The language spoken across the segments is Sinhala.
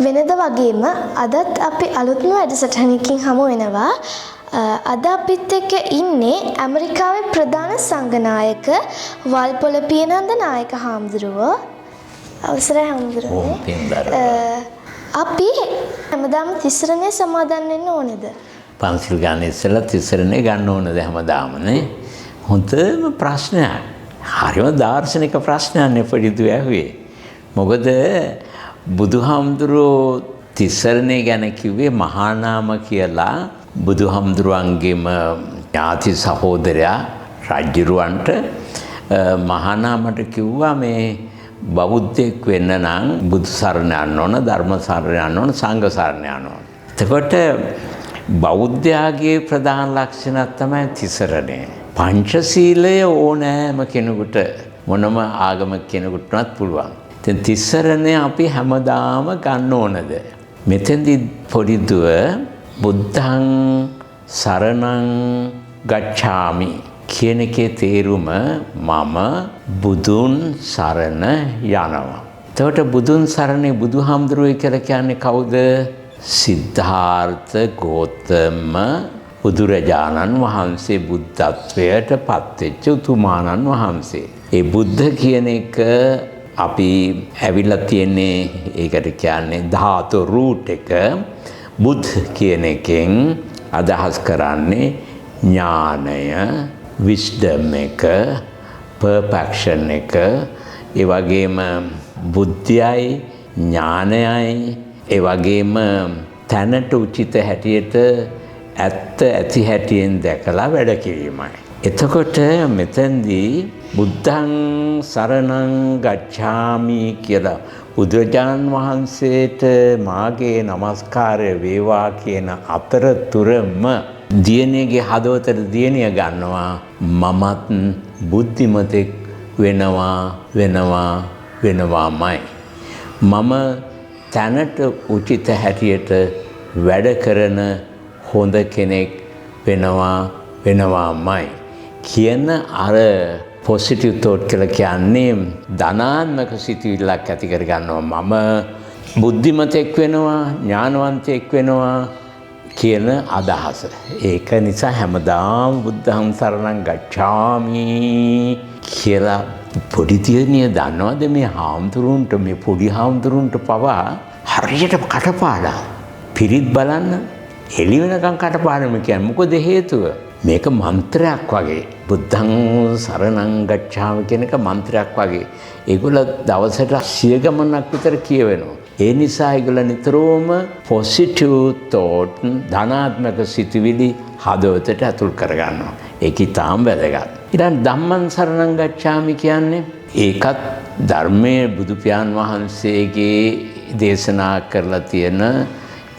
වෙනද වගේම අදත් අපි අලුත්ම වැඩසටහනකින් හමු වෙනවා. අද අපිත් එක්ක ඉන්නේ ඇමරිකාවේ ප්‍රධාන සංඝනායක වල්පොල පියනන්ද නායක හාමුදුරුවෝ. අවසරයි හාමුදුරුවනේ. අපි හැමදාම තිසරණේ සමාදන් වෙන්න ඕනේද? පන්සිල් ගන්න ඉස්සෙල්ලා තිසරණේ ගන්න ඕනද හැමදාමනේ? හොඳම ප්‍රශ්නයක්. හරිම දාර්ශනික ප්‍රශ්නයක් නේ පොඩිදු ඇහුවේ. මොකද බුදුහාමුදුරුවෝ තිසරණේ ගැන කිව්වේ මහා නාම කියලා බුදුහාමුදුරුවන්ගේම ඥාති සහෝදරයා රජුරවන්ට මහා නාමට කිව්වා මේ බෞද්ධෙක් වෙන්න නම් බුදු සරණ යන්න ඕන, ධර්ම සරණ යන්න ඕන, සංඝ සරණ යන්න ඕන. එතකොට බෞද්ධයාගේ ප්‍රධාන ලක්ෂණයක් තමයි තිසරණේ. පංචශීලය ඕනෑම කෙනෙකුට මොනම ආගමක කෙනෙකුටවත් පුළුවන්. ඉතින් තිසරණේ අපි හැමදාම ගන්න ඕනද? මෙතෙන්දි පොඩිදුව බුද්ධං සරණං ගච්ඡාමි කියන එකේ තේරුම මම බුදුන් සරණ යනවා. එතකොට බුදුන් සරණේ බුදුහාමුදුරුවෝ කියලා කියන්නේ කවුද? සිද්ධාර්ථ ගෝතම බුදුරජාණන් වහන්සේ බුද්ධත්වයට පත්වෙච්ච උතුමාණන් වහන්සේ. ඒ බුද්ධ කියන එක අපි ඇවිල්ලා තියෙන්නේ ඒකට කියන්නේ ධාතු රූට් එක. බුද්ධ කියන එකෙන් අදහස් කරන්නේ ඥානය, විස්ඩම් එක, පර්ෆෙක්ෂන් එක. ඒ වගේම බුද්ධියයි ඥානයයි ඒ වගේම තැනට උචිත හැටියට ඇත්ත ඇති හැටියෙන් දැකලා වැඩ කිරීමයි. එතකොට මෙතෙන්දී බුද්ධං සරණං ගච්ඡාමි කියලා බුදුරජාණන් වහන්සේට මාගේ නමස්කාරය වේවා කියන අතරතුරම දියණියගේ හදවතට දියණිය ගන්නවා මමත් බුද්ධිමතෙක් වෙනවාමයි. මම තැනට උචිත හැටියට වැඩ කරන හොඳ කෙනෙක් වෙනවාමයි කියන අර පොසිටිව් තෝට් කියලා කියන්නේ ධනාත්මක සිතුවිල්ලක් ඇති කර ගන්නවා. මම බුද්ධිමතෙක් වෙනවා, ඥානවන්තයෙක් වෙනවා කියන අදහස. ඒක නිසා හැමදාම බුද්ධං සරණං ගච්ඡාමි කියලා පොඩි දියණිය දන්නවද මේ හාමුදුරුවන්ට, මේ පොඩි හාමුදුරුවන්ට පවා හරියට කටපාඩම්. පිරිත් බලන්න එළි වෙනකන් කටපාඩම් කියන්නේ මොකද හේතුව? මේක මන්ත්‍රයක් වගේ. බුද්ධං සරණං ගච්ඡාමි කියන එක මන්ත්‍රයක් වගේ. ඒගොල්ලෝ දවසට 100 ගමනක් විතර කියවෙනවා. ඒ නිසා ඒගොල්ලෝ නිතරම පොසිටිව් තෝට්, ධනාත්මක සිතුවිලි හදවතට ඇතුල් කරගන්නවා. ඒක ඊටාම් වැදගත්. ඊළඟ ධම්මං සරණං ගච්ඡාමි කියන්නේ ඒකත් ධර්මයේ බුදු පියාණන් වහන්සේගේ දේශනා කරලා තියෙන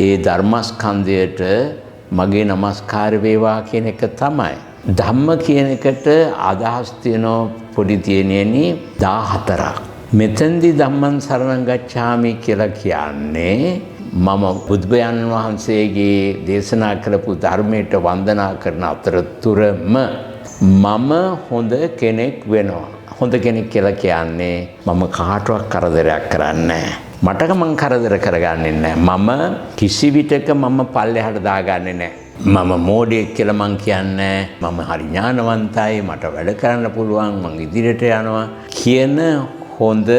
ඒ ධර්මස්කන්ධයට මගේ නමස්කාර වේවා කියන එක තමයි. ධම්ම කියන එකට අදහස් තියෙනවා පොඩි දියණියනි 14ක්. මෙතෙන්දී ධම්මං සරණං ගච්ඡාමි කියලා කියන්නේ මම බුදුපියාණන් වහන්සේගේ දේශනා කරපු ධර්මයට වන්දනා කරන අතරතුරම මම හොඳ කෙනෙක් වෙනවා. හොඳ කෙනෙක් කියලා කියන්නේ මම කාටවත් කරදරයක් කරන්නේ නැහැ. මට මං කරදර කරගන්නේ නැහැ. මම කිසි විටක මම පල්ලෙහාට දාගන්නේ නැහැ. මම මෝඩයෙක් කියලා මං කියන්නේ මම හරි ඥානවන්තයි, මට වැඩ කරන්න පුළුවන්, මං ඉදිරියට යනවා කියන හොඳ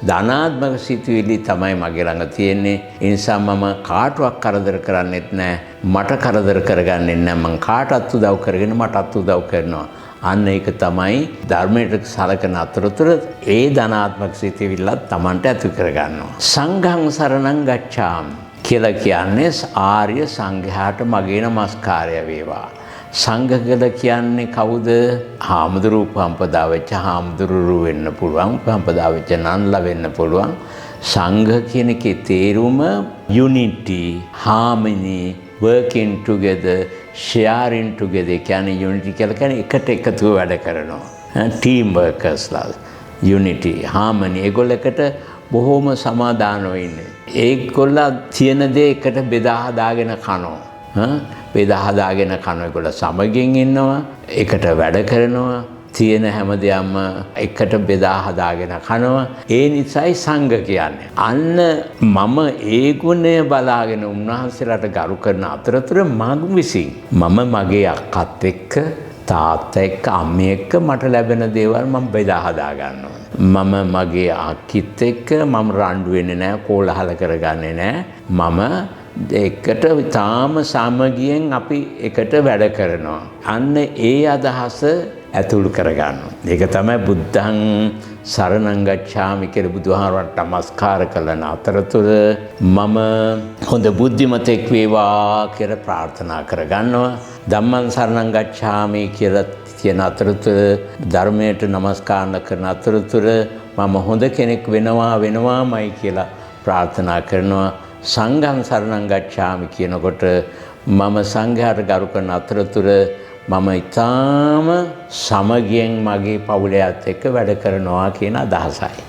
ධනාත්මක සිතුවිලි තමයි මගේ ළඟ තියෙන්නේ. ඒ නිසා මම කාටවත් කරදර කරන්නේත් නැහැ. මට කරදර කරගන්නේ නැහැ. මං කාටවත් උදව් කරගෙන මටත් උදව් කරනවා. අන්න ඒක තමයි ධර්මයට සලකන අතරතුර ඒ ධනාත්මක සිතුවිල්ලත් Tamanට ඇති කරගන්නවා. සංඝං සරණං ගච්ඡාමි කියලා කියන්නේ ආර්ය සංඝයාට මගේ නමස්කාරය වේවා. සංඝ කියලා කියන්නේ කවුද? හාමුදුරු උපසම්පදා වෙච්ච හාමුදුරු වෙන්න පුළුවන්, උපසම්පදා වෙච්ච නන්ලා වෙන්න පුළුවන්. සංඝ කියන එකේ තේරුම unity, harmony, working together, sharing together කියන්නේ unity කියලා කියන්නේ එකට එකතුව වැඩ කරනවා. team workersලා. unity, harmony ඒගොල්ලකට බොහොම සමාදානව ඉන්නේ. ඒගොල්ලෝ තියෙන දේ එකට බෙදා හදාගෙන කනවා. බෙදා හදාගෙන කන ඒගොල්ලෝ සමගින් ඉන්නවා, එකට වැඩ කරනවා, තියෙන හැම දෙයක්ම එකට බෙදා හදාගෙන කනවා. ඒ නිසායි සංඝ කියන්නේ. අන්න මම ඒ ගුණය බලාගෙන උන්වහන්සේලාට ගරු කරන අතරතුර මම විසින් මම මගේ අක්කත් එක්ක තාත්තා එක්ක අම්මේ එක්ක මට ලැබෙන දේවල් මම බෙදා හදා ගන්නවා. මම මගේ අක්කිත් එක්ක මම රණ්ඩු වෙන්නේ නැහැ, කෝලහල කරගන්නේ නැහැ. මම එකට තාම සමගියෙන් අපි එකට වැඩ කරනවා. අන්න ඒ අදහස ඇතුළු කරගන්නවා. ඒක තමයි බුද්ධං සරණං ගච්ඡාමි කියලා බුදුහාරවන්ට නමස්කාර කළන අතරතුර මම හොඳ බුද්ධිමතෙක් වේවා කියලා ප්‍රාර්ථනා කරගන්නවා. ධම්මං සරණං ගච්ඡාමි කියලා කියන අතරතුර ධර්මයට නමස්කාර කරන අතරතුර මම හොඳ කෙනෙක් වෙනවාමයි කියලා ප්‍රාර්ථනා කරනවා. සංඝං සරණං ගච්ඡාමි කියනකොට මම සංඝයාට ගරු කරන අතරතුර මම ඊටාම සමගියෙන් මගේ පවුලයත් එක්ක වැඩ කරනවා කියන අදහසයි.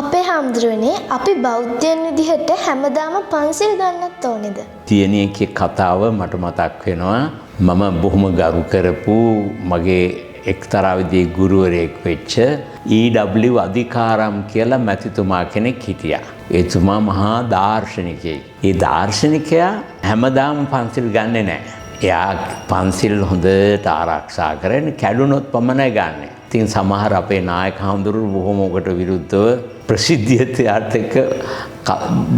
අපේ හාමුදුරනේ අපි බෞද්ධයන් විදිහට හැමදාම පන්සිල් ගන්නත් ඕනේද? තියෙන එකේ කතාව මට මතක් වෙනවා. මම බොහොම ගරු කරපු මගේ එක්තරා විදිහේ ගුරුවරයෙක් වෙච්ච E.W. අධිකාරම් කියලා මැතිතුමා කෙනෙක් හිටියා. එතුමා මහා දාර්ශනිකයෙක්. ඒ දාර්ශනිකයා හැමදාම පන්සිල් ගන්නෙ නැහැ. එයා පන්සිල් හොඳට ආරක්ෂා කරගෙන කැඩුනොත් පමණයි ගන්නෙ. ඉතින් සමහර අපේ නායක හඳුරු බොහොම ඔකට විරුද්ධව ප්‍රසිද්ධියට එක්ක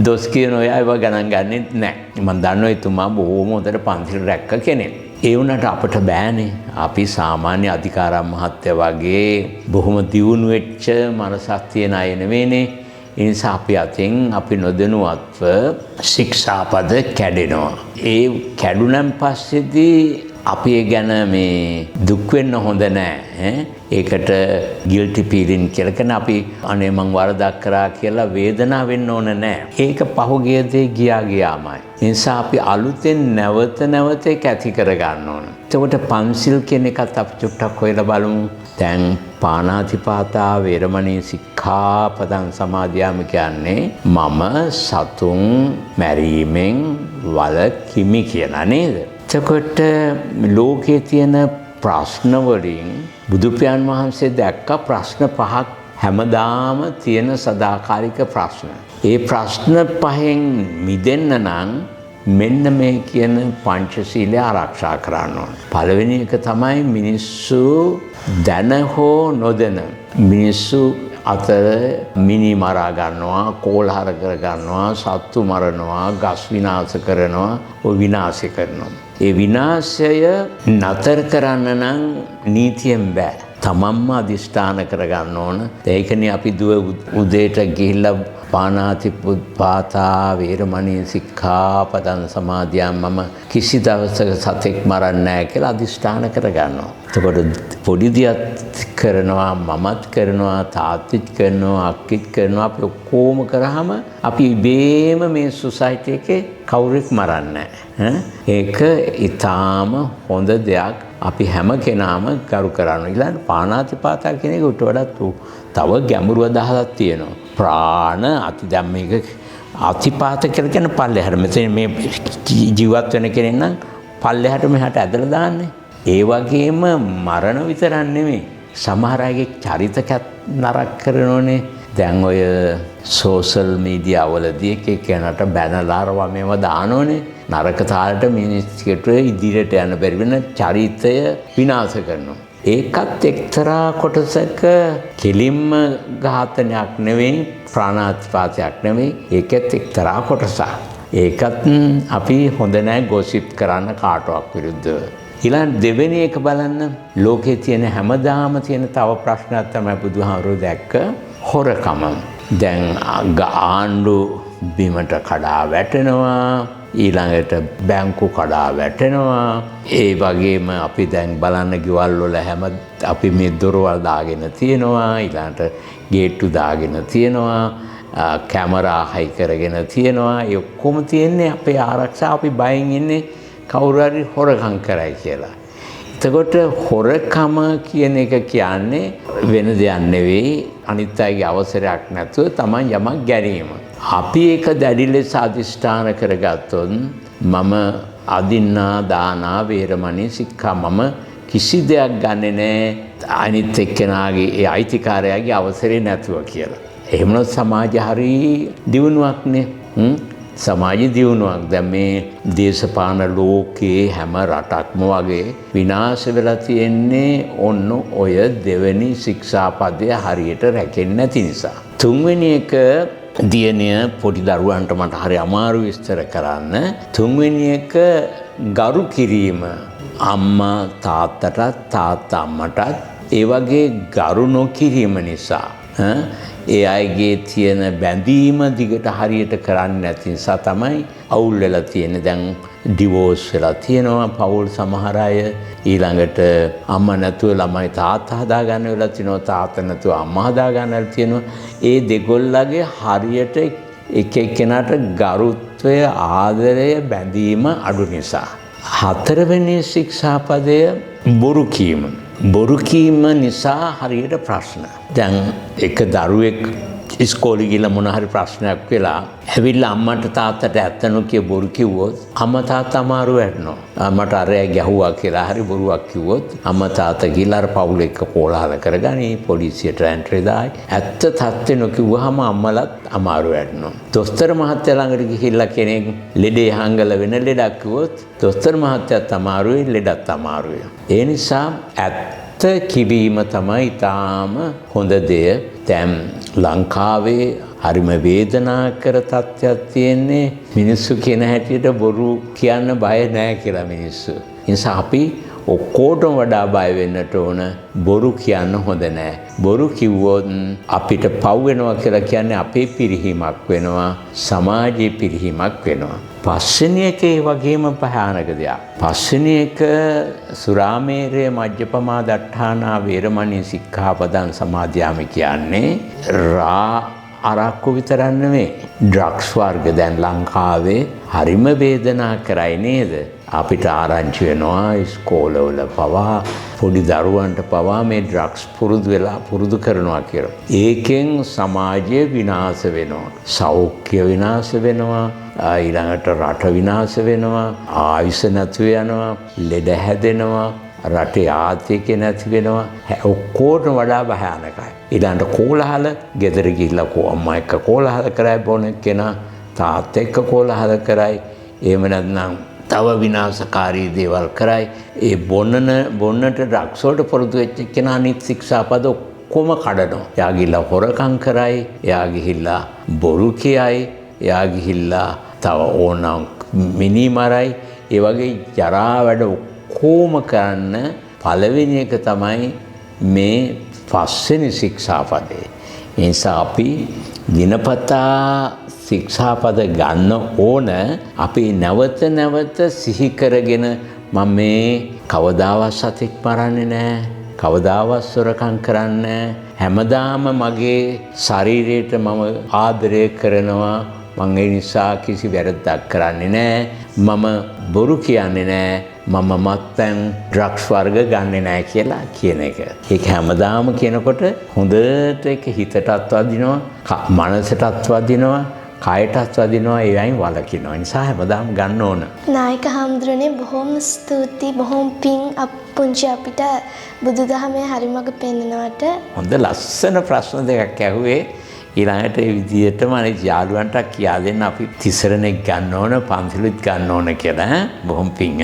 දොස් කියන ඔය ඒව ගණන් ගන්නෙත් නැහැ. මම දන්නවා එතුමා බොහොම හොඳට පන්සිල් රැක්ක කෙනෙක්. ඒ වුණාට අපට බෑනේ. අපි සාමාන්‍ය අධිකාරම් මහත්තයා වගේ බොහොම දියුණු වෙච්ච මනසක් තියන අය නෙවෙයිනේ. ඒ නිසා අපි අතින් අපි නොදැනුවත්ව ශික්ෂාපද කැඩෙනවා. ඒ කැඩුනන් පස්සේදී අපි ඒ ගැන මේ දුක් වෙන්න හොඳ නැහැ. ඒකට ගිල්ටි පීලින් කියලා කියන අපි අනේ මං වරදක් කරා කියලා වේදනාව වෙන්න ඕන නැහැ. ඒක පහුගිය දේ ගියාමයි. ඒ නිසා අපි අලුතෙන් නැවත ඒක ඇති කර ගන්න ඕන. එතකොට පන්සිල් කියන එකත් අපි චුට්ටක් හොයලා බලමු. දැන් පාණාතිපාතා වේරමණී සික්ඛාපදං සමාදියාමි කියන්නේ මම සතුන් මැරීමෙන් වළකිමි කියලා නේද? එතකොට ලෝකයේ තියෙන ප්‍රශ්න වලින් බුදුපියාණන් වහන්සේ දැක්ක ප්‍රශ්න පහක් හැමදාම තියෙන සදාකාලික ප්‍රශ්න. ඒ ප්‍රශ්න පහෙන් මිදෙන්න නම් මෙන්න මේ කියන පංචශීලය ආරක්ෂා කරන්න ඕන. පළවෙනි එක තමයි මිනිස්සු දැන හෝ නොදැන මිනිස්සු අතර මිනි මරා ගන්නවා, කෝලහල කර ගන්නවා, සත්තු මරනවා, ගස් විනාශ කරනවා, ඔය විනාශය කරනවා. ඒ විනාශය නතර කරන්න නම් නීතියෙන් බෑ. තමන්ම අදිෂ්ඨාන කරගන්න ඕන. ඒකනේ අපි උදේට ගිහිල්ලා පාණාතිපාතා වේරමණී සික්ඛාපදං සමාදියාමි මම කිසි දවසක සතෙක් මරන්නේ නැහැ කියලා අදිෂ්ඨාන කරගන්නවා. එතකොට පොඩි දියත් කරනවා, මමත් කරනවා, තාත්තිත් කරනවා, අක්කිත් කරනවා. අපි ඔක්කොම කරාම අපි ඉබේම මේ සොසයිටි එකේ කවුරුත් මරන්නේ නැහැ. ඒක ඊටාම හොඳ දෙයක්. අපි හැම කෙනාම කරු කරනවා. ඊළඟ පාණාතිපාතා කියන එක උට වඩා තව ගැඹුරු අදහසක් තියෙනවා. ප්‍රාණ අති දැන් මේක අතිපාත කියලා කියන පල්ලෙහාට මෙතන මේ ජීවත් වෙන කෙනෙක් නම් පල්ලෙහාට මෙහාට ඇදලා දාන්නේ. ඒ වගේම මරණ විතරක් නෙමෙයි. සමහර අයගේ චරිතකත් නරක කරනෝනේ. දැන් ඔය සෝෂල් මීඩියා වලදී එක කෙනාට බැනලා අරවා මේව දානෝනේ. නරක තාලට මිනිස්සුන්ට ඉදිරියට යන බැරි වෙන චරිතය විනාශ කරනවා. ඒකත් එක්තරා කොටසක කෙලින්ම ඝාතනයක් නෙවෙයි, ප්‍රාණාතිපාතයක් නෙවෙයි. ඒකත් එක්තරා කොටසක්. ඒකත් අපි හොඳ නැහැ ගොසිප් කරන්න කාටවත් විරුද්ධව. ඊළඟ දෙවෙනි එක බලන්න ලෝකේ තියෙන හැමදාම තියෙන තව ප්‍රශ්නයක් තමයි බුදුහාමුදුරුවෝ දැක්ක හොරකම. දැන් ආණ්ඩු බිමට කඩා වැටෙනවා. ඊළඟට බැංකු කඩා වැටෙනවා. ඒ වගේම අපි දැන් බලන්න ගෙවල් වල හැම අපි මේ දොරවල් දාගෙන තියෙනවා. ඊළඟට ගේට්ටු දාගෙන තියෙනවා. කැමරා හයි කරගෙන තියෙනවා. ඒ ඔක්කොම තියෙන්නේ අපේ ආරක්ෂාව. අපි බයෙන් ඉන්නේ කවුරු හරි හොරකම් කරයි කියලා. එතකොට හොරකම කියන එක කියන්නේ වෙන දෙයක් නෙවෙයි. අනිත් අයගේ අවසරයක් නැතුව Taman යමක් ගැනීම. අපි ඒක දැඩි ලෙස අදිෂ්ඨාන කරගත්තොත් මම අදින්නා දානා වේරමණී සික්ඛා මම කිසි දෙයක් ගන්නෙ නෑ අනිත් එක්කෙනාගේ ඒ අයිතිකාරයාගේ අවසරේ නැතුව කියලා. එහෙමනොත් සමාජය හරි දියුණුවක්නේ. සමාජ දියුණුවක්. දැන් මේ දේශපාලන ලෝකයේ හැම රටක්ම වගේ විනාශ වෙලා තියෙන්නේ ඔන්න ඔය දෙවෙනි ශික්ෂාපදය හරියට රැකෙන්නේ නැති නිසා. තුන්වෙනි එක දියණිය පොඩි දරුවන්ට මට හරි අමාරු විස්තර කරන්න. තුන්වෙනි එක ගරු කිරීම. අම්මා තාත්තටත් තාත්තා අම්මටත් ඒ වගේ ගරු නොකිරීම නිසා ඒ අයගේ තියෙන බැඳීම දිගට හරියට කරන්නේ නැති නිසා තමයි අවුල් වෙලා තියෙන්නේ. දැන් ඩිවෝස් වෙලා තියෙනවා පවුල් සමහර අය. ඊළඟට අම්මා නැතුව ළමයි තාත්තා හදාගන්න වෙලා තියෙනවා. තාත්තා නැතුව අම්මා හදාගන්න තියෙනවා. ඒ දෙගොල්ලගේ හරියට එක එක්කෙනාට ගරුත්වය ආදරය බැඳීම අඩු නිසා. හතරවෙනි ශික්ෂාපදය බොරු කීම. බොරු කීම නිසා හරියට ප්‍රශ්න. දැන් එක දරුවෙක් ඉස්කෝලේ ගිහලා මොන හරි ප්‍රශ්නයක් වෙලා ඇවිල්ලා අම්මට තාත්තට ඇත්ත නොකිය බොරු කිව්වොත් අම්මා තාත්තා අමාරු වෙනවා. අම්මට අරයා ගැහුවා කියලා හරි බොරුවක් කිව්වොත් අම්මා තාත්තා ගිහලා අර පවුල එක්ක කෝලාහල කරගනි පොලිසියට එන්ට්‍රි දායි. ඇත්ත තත්ත්වේ නොකිව්වහම අම්මලත් අමාරු වෙනවා. දොස්තර මහත්තයා ළඟට ගිහිල්ලා කෙනෙක් ලෙඩේ හංගල වෙන ලෙඩක් කිව්වොත් දොස්තර මහත්තයාත් අමාරුයි ලෙඩත් අමාරුයි. ඒ නිසා ඇත්ත කිවීම තමයි තාම හොඳ දෙය. දැන් ලංකාවේ හරිම වේදනාකර තත්ත්වයක් තියෙන්නේ. මිනිස්සු කියන හැටියට බොරු කියන්න බය නැහැ කියලා මිනිස්සු. ඒ නිසා අපි ඔක්කොටම වඩා බය වෙන්නට ඕන. බොරු කියන්න හොඳ නැහැ. බොරු කිව්වොත් අපිට පව් වෙනවා කියලා කියන්නේ අපේ පිරිහීමක් වෙනවා. සමාජයේ පිරිහීමක් වෙනවා. පස්වෙනි එක ඒ වගේම භයානක දෙයක්. පස්වෙනි එක සුරාමේරය මජ්ජපමා දට්ඨානා වේරමණී සික්ඛාපදං සමාදියාමි කියන්නේ අරක්කු විතරක් නෙමෙයි. ඩ්‍රග්ස් වර්ග දැන් ලංකාවේ හරිම වේදනා කරයි නේද? අපිට ආරංචි වෙනවා ඉස්කෝලවල පවා පොඩි දරුවන්ට පවා මේ ඩ්‍රග්ස් පුරුදු කරනවා කියලා. ඒකෙන් සමාජය විනාශ වෙනවා. සෞඛ්‍ය විනාශ වෙනවා. ඊළඟට රට විනාශ වෙනවා. ආයුෂ නැති වෙනවා. ලෙඩ හැදෙනවා. රටේ ආර්ථිකය නැති වෙනවා. ඔක්කොටම වඩා භයානකයි. ඊළඟට කෝලහල ගෙදර ගිහිල්ලා අම්මා එක්ක කෝලහල කරයි බොන කෙනා තාත්තා එක්ක කෝලහල කරයි. එහෙම නැත්නම් තව විනාශකාරී දේවල් කරයි. ඒ බොන්නට ඩ්‍රග්ස් වලට පුරුදු වෙච්ච කෙනා අනිත් ශික්ෂාපද ඔක්කොම කඩනවා. එයා ගිහිල්ලා හොරකම් කරයි. එයා ගිහිල්ලා බොරු කියයි. එයා ගිහිල්ලා තව ඕනම් මිනි මරයි. ඒ වගේ ජරා වැඩ ඔක්කොම කරන්න පළවෙනි එක තමයි මේ පස්වෙනි ශික්ෂාපදේ. ඒ නිසා අපි දිනපතා ශික්ෂාපද ගන්න ඕන. අපි නැවත සිහි කරගෙන මම මේ කවදාවත් සතෙක් මරන්නේ නැහැ. කවදාවත් සොරකම් කරන්නේ නැහැ. හැමදාම මගේ ශරීරයට මම ආදරය කරනවා. මම ඒ නිසා කිසි වැරද්දක් කරන්නේ නැහැ. මම බොරු කියන්නේ නැහැ. මම මත්පැන් ඩ්‍රග්ස් වර්ග ගන්නෙ නැහැ කියලා කියන එක. ඒක හැමදාම කියනකොට හොඳට ඒක හිතටත් වදිනවා, මනසටත් වදිනවා, කයටත් වදිනවා. ඒවයින් වළකිනවා. ඒ නිසා හැමදාම ගන්න ඕන. නායක හාමුදුරනේ බොහොම ස්තුතියි. බොහොම පිං පුංචි අපිට බුදුදහමේ හරිමඟ පෙන්නනවට. හොඳ ලස්සන ප්‍රශ්න දෙකක් ඇහුවේ. ඊළඟට ඒ විදිහටම අනිත් යාළුවන්ට කියා දෙන්න අපි තිසරණෙක් ගන්න ඕන, පන්සලුත් ගන්න ඕන කියලා. බොහොම පිං.